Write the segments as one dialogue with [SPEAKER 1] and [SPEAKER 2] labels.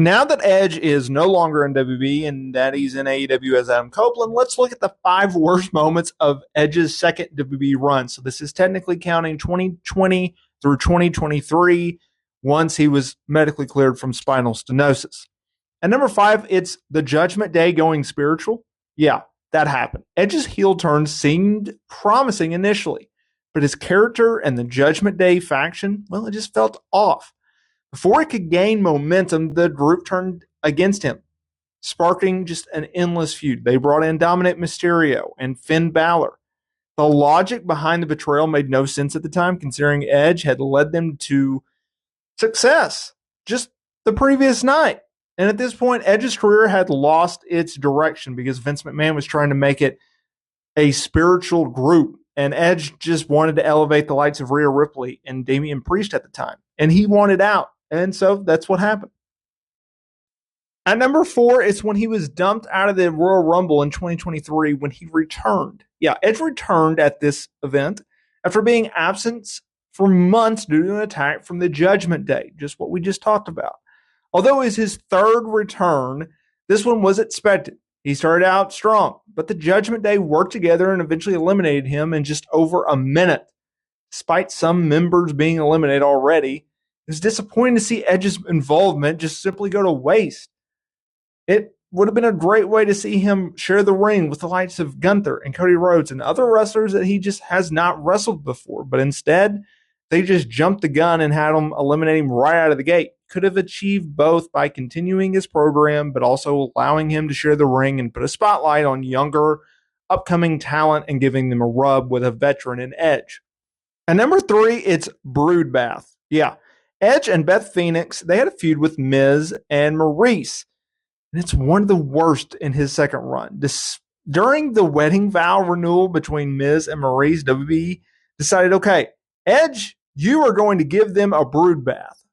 [SPEAKER 1] Now that Edge is no longer in WWE and that he's in AEW as Adam Copeland, let's look at the 5 worst moments of Edge's second WWE run. So this is technically counting 2020 through 2023 once he was medically cleared from spinal stenosis. At number 5, it's the Judgment Day going spiritual. Yeah, that happened. Edge's heel turn seemed promising initially, but his character and the Judgment Day faction, well, it just felt off. Before it could gain momentum, the group turned against him, sparking just an endless feud. They brought in Dominic Mysterio and Finn Balor. The logic behind the betrayal made no sense at the time, considering Edge had led them to success just the previous night. And at this point, Edge's career had lost its direction because Vince McMahon was trying to make it a spiritual group. And Edge just wanted to elevate the likes of Rhea Ripley and Damian Priest at the time. And he wanted out. And so that's what happened. At number 4, it's when he was dumped out of the Royal Rumble in 2023 when he returned. Yeah, Edge returned at this event after being absent for months due to an attack from the Judgment Day, just what we just talked about. Although it was his 3rd return, this one was expected. He started out strong, but the Judgment Day worked together and eventually eliminated him in just over a minute. Despite some members being eliminated already, it was disappointing to see Edge's involvement just simply go to waste. It would have been a great way to see him share the ring with the likes of Gunther and Cody Rhodes and other wrestlers that he just has not wrestled before. But instead, they just jumped the gun and had him eliminate him right out of the gate. Could have achieved both by continuing his program, but also allowing him to share the ring and put a spotlight on younger, upcoming talent and giving them a rub with a veteran in Edge. And number 3, it's Broodbath. Yeah. Edge and Beth Phoenix, they had a feud with Miz and Maurice. And it's one of the worst in his second run. During the wedding vow renewal between Miz and Maurice, WWE decided, okay, Edge, you are going to give them a brood bath,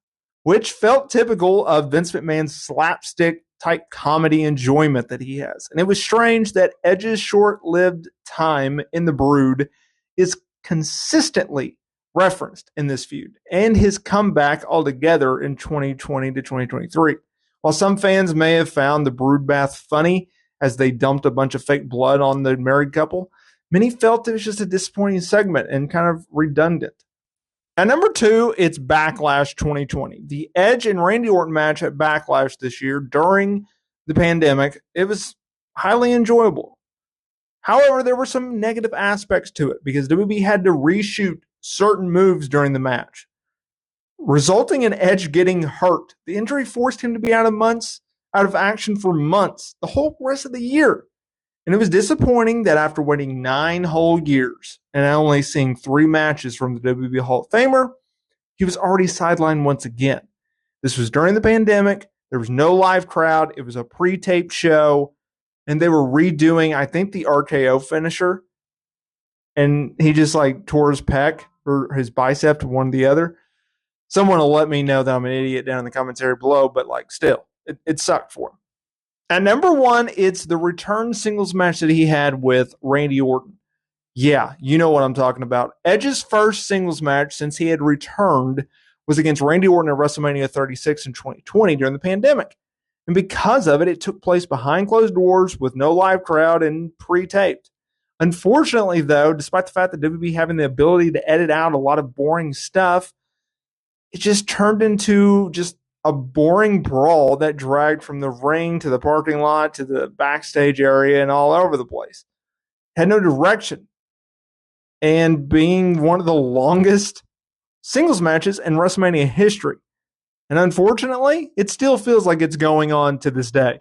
[SPEAKER 1] which felt typical of Vince McMahon's slapstick type comedy enjoyment that he has. And it was strange that Edge's short-lived time in the brood is consistently referenced in this feud and his comeback altogether in 2020 to 2023. While some fans may have found the brood bath funny as they dumped a bunch of fake blood on the married couple, many felt it was just a disappointing segment and kind of redundant. At number 2, it's Backlash 2020. The Edge and Randy Orton match at Backlash this year during the pandemic, it was highly enjoyable. However, there were some negative aspects to it because WWE had to reshoot certain moves during the match, resulting in Edge getting hurt. The injury forced him to be out of action for months, the whole rest of the year. And it was disappointing that after waiting 9 whole years and only seeing 3 matches from the WWE Hall of Famer, he was already sidelined once again. This was during the pandemic. There was no live crowd. It was a pre-taped show. And they were redoing, I think, the RKO finisher. And he just tore his pec or his bicep to one or the other. Someone will let me know that I'm an idiot down in the commentary below, but still, it sucked for him. At number 1, it's the return singles match that he had with Randy Orton. Yeah, you know what I'm talking about. Edge's first singles match since he had returned was against Randy Orton at WrestleMania 36 in 2020 during the pandemic. And because of it, it took place behind closed doors with no live crowd and pre-taped. Unfortunately, though, despite the fact that WWE having the ability to edit out a lot of boring stuff, it just turned into just a boring brawl that dragged from the ring to the parking lot to the backstage area and all over the place. Had no direction. And being one of the longest singles matches in WrestleMania history. And unfortunately, it still feels like it's going on to this day.